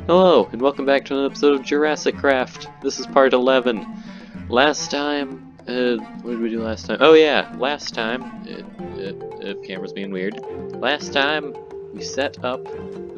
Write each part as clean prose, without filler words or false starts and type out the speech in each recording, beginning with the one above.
Hello, and welcome back to an episode of Jurassicraft. This is part 11. Last time, what did we do last time? Oh yeah, last time, camera's being weird. Last time, we set up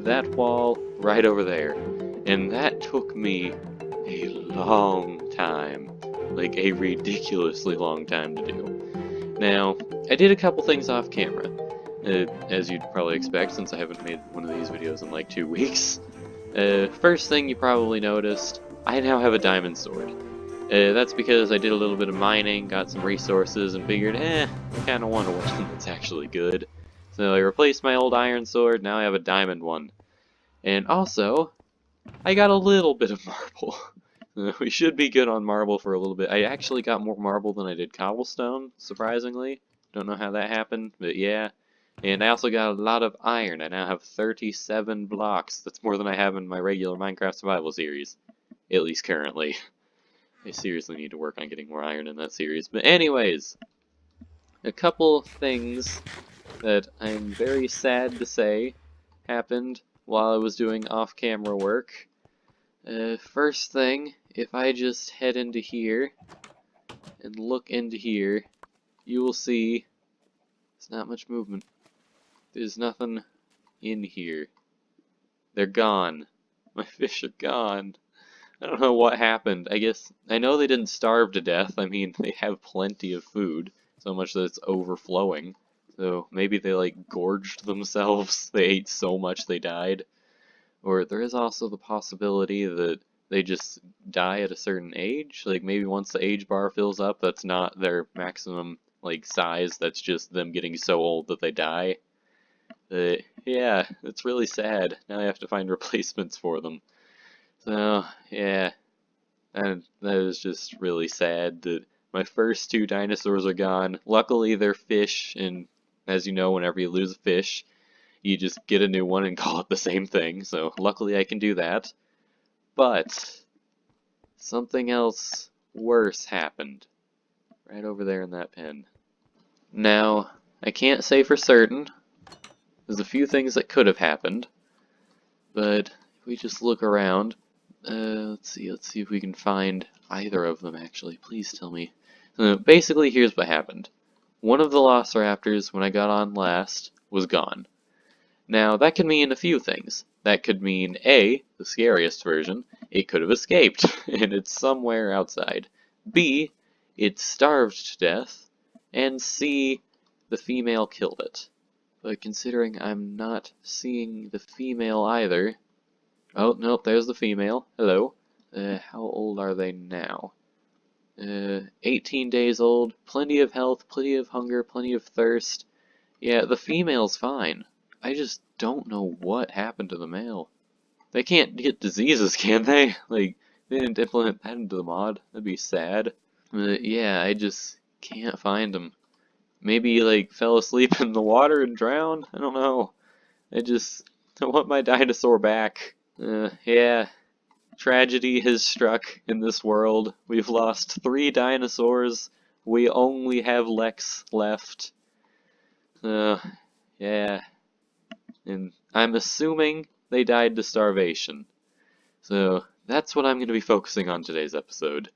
that wall right over there. And that took me a long time. Like, a ridiculously long time to do. Now, I did a couple things off camera. As you'd probably expect, since I haven't made one of these videos in like 2 weeks. First thing you probably noticed, I now have a diamond sword. That's because I did a little bit of mining, got some resources, and figured, I kinda want one that's actually good. So I replaced my old iron sword, now I have a diamond one. And also, I got a little bit of marble. We should be good on marble for a little bit. I actually got more marble than I did cobblestone, surprisingly. Don't know how that happened, but yeah. And I also got a lot of iron. I now have 37 blocks. That's more than I have in my regular Minecraft Survival series. At least currently. I seriously need to work on getting more iron in that series. But anyways, a couple things that I'm very sad to say happened while I was doing off-camera work. First thing, if I just head into here and look into here, you will see there's not much movement. There's nothing in here. They're gone. My fish are gone. I don't know what happened. I know they didn't starve to death. I mean, they have plenty of food, so much that it's overflowing. So maybe they like gorged themselves. They ate so much they died. Or there is also the possibility that they just die at a certain age. Like maybe once the age bar fills up, that's not their maximum like size. That's just them getting so old that they die. Yeah, it's really sad. Now I have to find replacements for them. So, yeah, and that is just really sad that my first two dinosaurs are gone. Luckily, they're fish, and as you know, whenever you lose a fish, you just get a new one and call it the same thing. So, luckily, I can do that. But something else worse happened right over there in that pen. Now, I can't say for certain. There's a few things that could have happened, but if we just look around, let's see if we can find either of them actually. Please tell me. Basically, here's what happened. One of the Velociraptors, when I got on last, was gone. Now, that could mean a few things. That could mean A, the scariest version, it could have escaped, and it's somewhere outside. B, it starved to death. And C, the female killed it. But considering I'm not seeing the female either... Oh, nope, there's the female. Hello. How old are they now? 18 days old, plenty of health, plenty of hunger, plenty of thirst. Yeah, the female's fine. I just don't know what happened to the male. They can't get diseases, can they? Like, they didn't implement that into the mod. That'd be sad. Yeah, I just can't find them. Maybe, like, fell asleep in the water and drowned? I don't know. I want my dinosaur back. Yeah. Tragedy has struck in this world. We've lost 3 dinosaurs. We only have Lex left. Yeah. And I'm assuming they died to starvation. So that's what I'm going to be focusing on today's episode.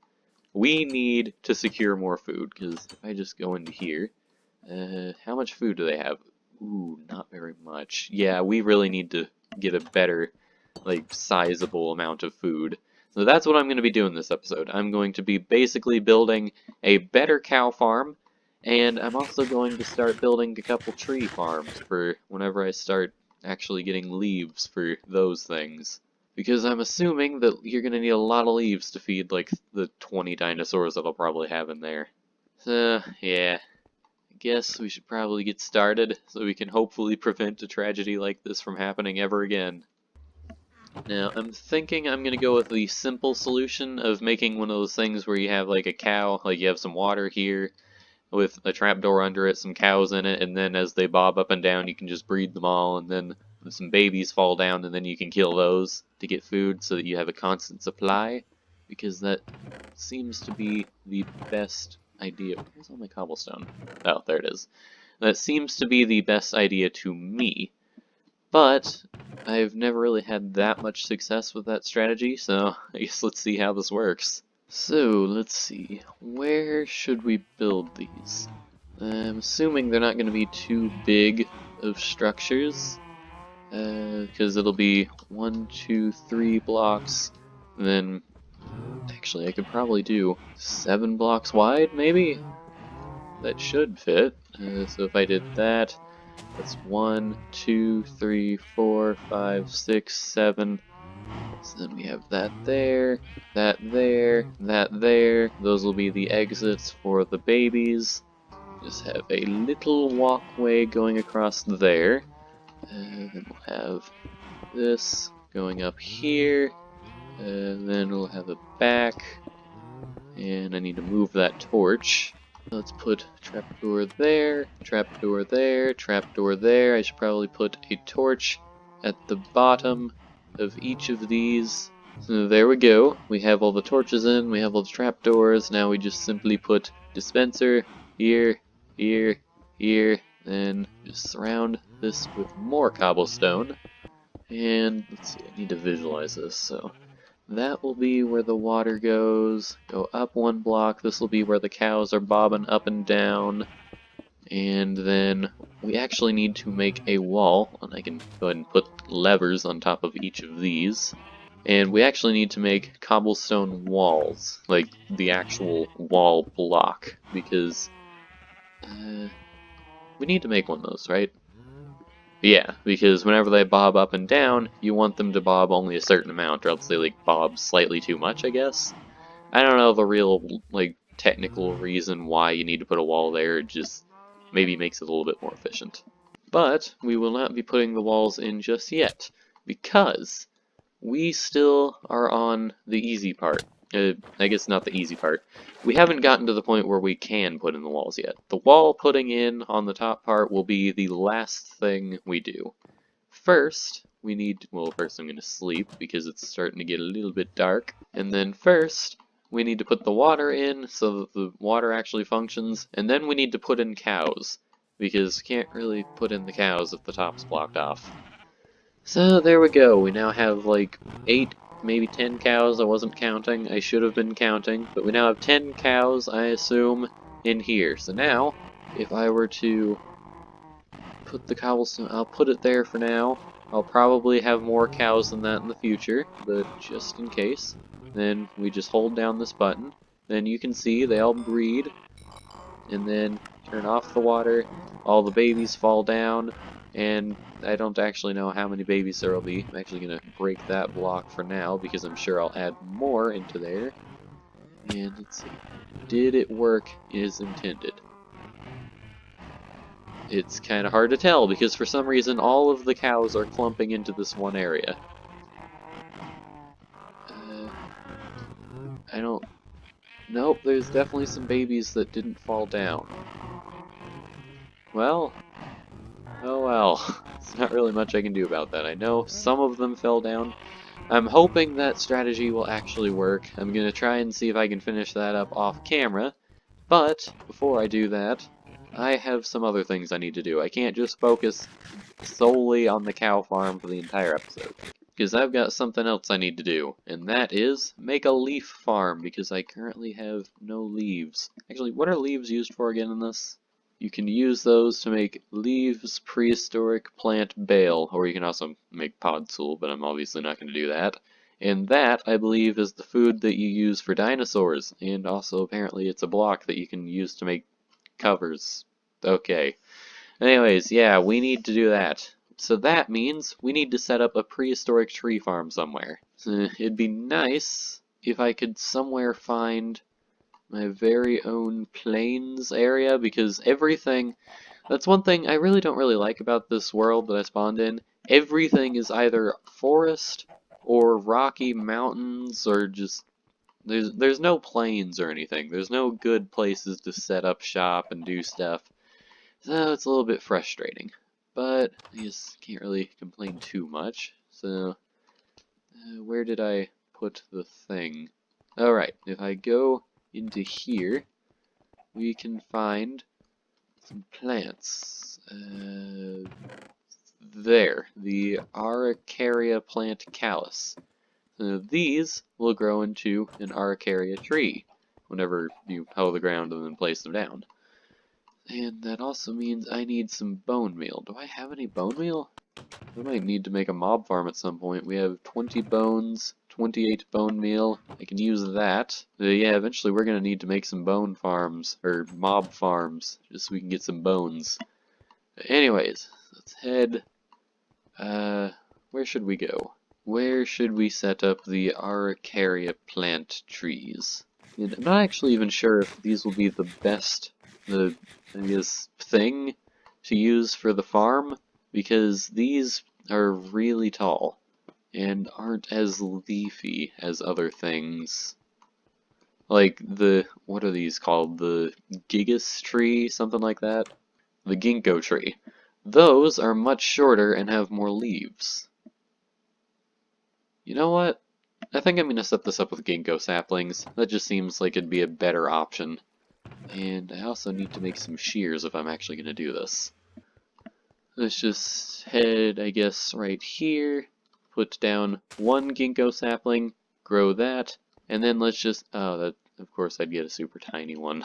We need to secure more food, because if I just go into here, how much food do they have? Ooh, not very much. Yeah, we really need to get a better, like, sizable amount of food. So that's what I'm going to be doing this episode. I'm going to be basically building a better cow farm, and I'm also going to start building a couple tree farms for whenever I start actually getting leaves for those things. Because I'm assuming that you're going to need a lot of leaves to feed, like, the 20 dinosaurs that I'll probably have in there. So, yeah. I guess we should probably get started so we can hopefully prevent a tragedy like this from happening ever again. Now, I'm thinking I'm going to go with the simple solution of making one of those things where you have, like, a cow, like you have some water here, with a trapdoor under it, some cows in it, and then as they bob up and down, you can just breed them all, and then some babies fall down, and then you can kill those to get food so that you have a constant supply, because that seems to be the best idea. Where's all my cobblestone? Oh, there it is. That seems to be the best idea to me. But I've never really had that much success with that strategy, so I guess let's see how this works. So, let's see. Where should we build these? I'm assuming they're not going to be too big of structures, because it'll be 1, 2, 3 blocks, then actually I could probably do 7 blocks wide, maybe? That should fit. So if I did that, that's 1, 2, 3, 4, 5, 6, 7. So then we have that there, that there, that there. Those will be the exits for the babies. Just have a little walkway going across there. Then we'll have this going up here. Then we'll have a back. And I need to move that torch. Let's put trapdoor there, trapdoor there, trapdoor there. I should probably put a torch at the bottom of each of these. So there we go. We have all the torches in, we have all the trapdoors. Now we just simply put dispenser here, here, here, then just surround this with more cobblestone. And let's see, I need to visualize this. So that will be where the water goes. Go up 1 block. This will be where the cows are bobbing up and down. And then we actually need to make a wall. And I can go ahead and put levers on top of each of these. And we actually need to make cobblestone walls. Like the actual wall block. Because we need to make one of those, right? Yeah, because whenever they bob up and down, you want them to bob only a certain amount, or else they like bob slightly too much, I guess. I don't know the real like technical reason why you need to put a wall there, it just maybe makes it a little bit more efficient. But we will not be putting the walls in just yet, because we still are on the easy part. I guess not the easy part. We haven't gotten to the point where we can put in the walls yet. The wall putting in on the top part will be the last thing we do. First, we need, well, first I'm going to sleep because it's starting to get a little bit dark. And then first, we need to put the water in so that the water actually functions. And then we need to put in cows, because you can't really put in the cows if the top's blocked off. So there we go. We now have like 8, maybe 10 cows. I wasn't counting. I should have been counting. But we now have 10 cows, I assume, in here. So now, if I were to put the cobblestone, I'll put it there for now. I'll probably have more cows than that in the future, but just in case. Then we just hold down this button. Then you can see they all breed. And then turn off the water. All the babies fall down. And I don't actually know how many babies there will be. I'm actually going to break that block for now because I'm sure I'll add more into there. And let's see. Did it work as intended? It's kind of hard to tell because for some reason all of the cows are clumping into this one area. I don't... Nope, there's definitely some babies that didn't fall down. Well... Oh well, there's not really much I can do about that. I know some of them fell down. I'm hoping that strategy will actually work. I'm going to try and see if I can finish that up off camera. But, before I do that, I have some other things I need to do. I can't just focus solely on the cow farm for the entire episode. Because I've got something else I need to do, and that is make a leaf farm, because I currently have no leaves. Actually, what are leaves used for again in this? You can use those to make leaves, prehistoric plant bale, or you can also make podzol, but I'm obviously not going to do that. And that, I believe, is the food that you use for dinosaurs, and also apparently it's a block that you can use to make covers. Okay. Anyways, yeah, we need to do that. So that means we need to set up a prehistoric tree farm somewhere. It'd be nice if I could somewhere find my very own plains area, because everything, that's one thing I really don't like about this world that I spawned in. Everything is either forest or rocky mountains or just there's no plains or anything. There's no good places to set up shop and do stuff. So it's a little bit frustrating. But I just can't really complain too much. So where did I put the thing? Alright, if I go into here, we can find some plants. there, the Araucaria plant callus. These will grow into an Araucaria tree whenever you hoe the ground and then place them down. And that also means I need some bone meal. Do I have any bone meal? I might need to make a mob farm at some point. We have 20 bones, 28 bone meal. I can use that. Yeah, eventually we're gonna need to make some bone farms, or mob farms, just so we can get some bones. Anyways, let's head, where should we go? Where should we set up the Araucaria plant trees? And I'm not actually even sure if these will be the best, I guess, thing to use for the farm, because these are really tall and aren't as leafy as other things. Like what are these called? The gigas tree, something like that? The ginkgo tree. Those are much shorter and have more leaves. You know what? I think I'm going to set this up with ginkgo saplings. That just seems like it'd be a better option. And I also need to make some shears if I'm actually going to do this. Let's just head, I guess, right here. Put down one ginkgo sapling, grow that, and then let's just, that, of course I'd get a super tiny one.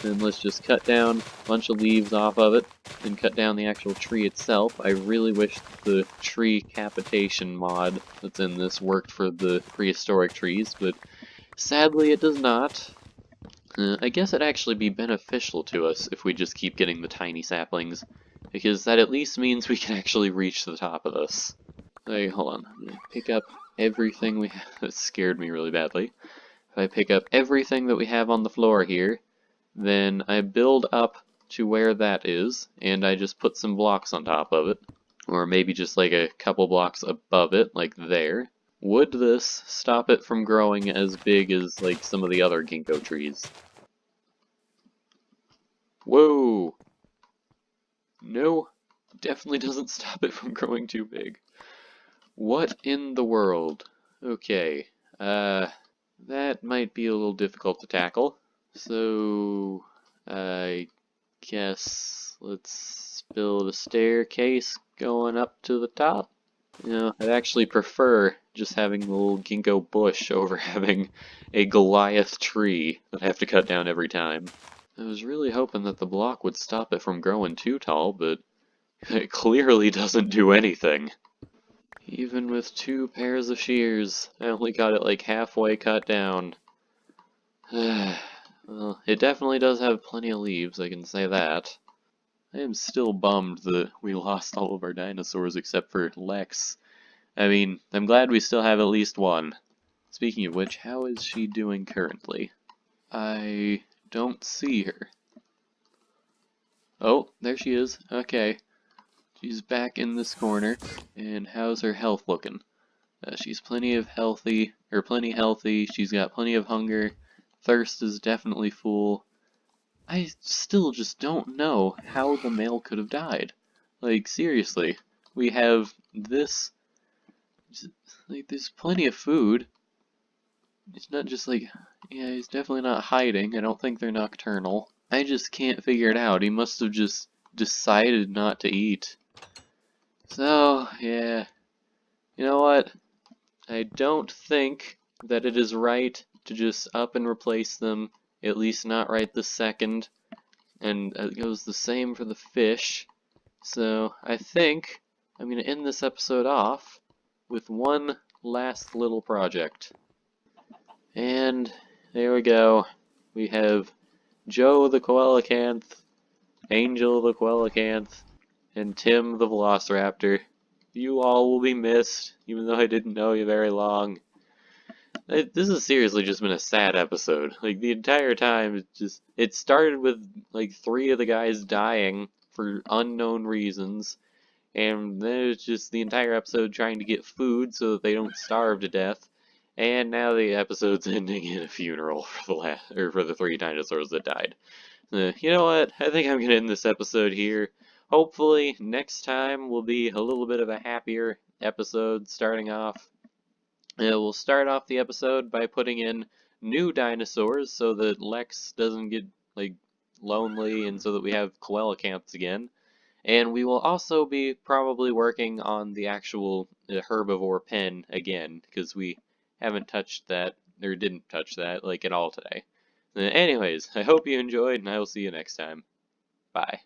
Then let's just cut down a bunch of leaves off of it, and cut down the actual tree itself. I really wish the tree capitation mod that's in this worked for the prehistoric trees, but sadly it does not. I guess it'd actually be beneficial to us if we just keep getting the tiny saplings, because that at least means we can actually reach the top of this. Hey, hold on. I'm gonna pick up everything we have. That scared me really badly. If I pick up everything that we have on the floor here, then I build up to where that is, and I just put some blocks on top of it. Or maybe just like a couple blocks above it, like there. Would this stop it from growing as big as like some of the other ginkgo trees? Whoa! No, definitely doesn't stop it from growing too big. What in the world? Okay, that might be a little difficult to tackle. So, I guess let's build a staircase going up to the top. You know, I'd actually prefer just having the little ginkgo bush over having a Goliath tree that I have to cut down every time. I was really hoping that the block would stop it from growing too tall, but it clearly doesn't do anything. Even with 2 pairs of shears, I only got it like halfway cut down. Well, it definitely does have plenty of leaves, I can say that. I am still bummed that we lost all of our dinosaurs except for Lex. I mean, I'm glad we still have at least one. Speaking of which, how is she doing currently? I don't see her. Oh, there she is. Okay. She's back in this corner. And how's her health looking? She's plenty healthy. She's got plenty of hunger. Thirst is definitely full. I still just don't know how the male could have died. Like, seriously. We have this... Like, there's plenty of food. It's not just like... Yeah, he's definitely not hiding. I don't think they're nocturnal. I just can't figure it out. He must have just decided not to eat. So, yeah. You know what? I don't think that it is right to just up and replace them, at least not right this second. And it goes the same for the fish. So I think I'm going to end this episode off with one last little project. And there we go. We have Joe the Coelacanth, Angel the Coelacanth, and Tim the Velociraptor. You all will be missed, even though I didn't know you very long. This has seriously just been a sad episode. Like, the entire time, it started with, like, 3 of the guys dying for unknown reasons, and then it's just the entire episode trying to get food so that they don't starve to death, and now the episode's ending in a funeral for the 3 dinosaurs that died. You know what? I think I'm gonna end this episode here. Hopefully, next time will be a little bit of a happier episode starting off. We'll start off the episode by putting in new dinosaurs so that Lex doesn't get, like, lonely and so that we have coelacanths again. And we will also be probably working on the actual herbivore pen again, because we haven't touched that, or didn't touch that, like, at all today. Anyways, I hope you enjoyed, and I will see you next time. Bye.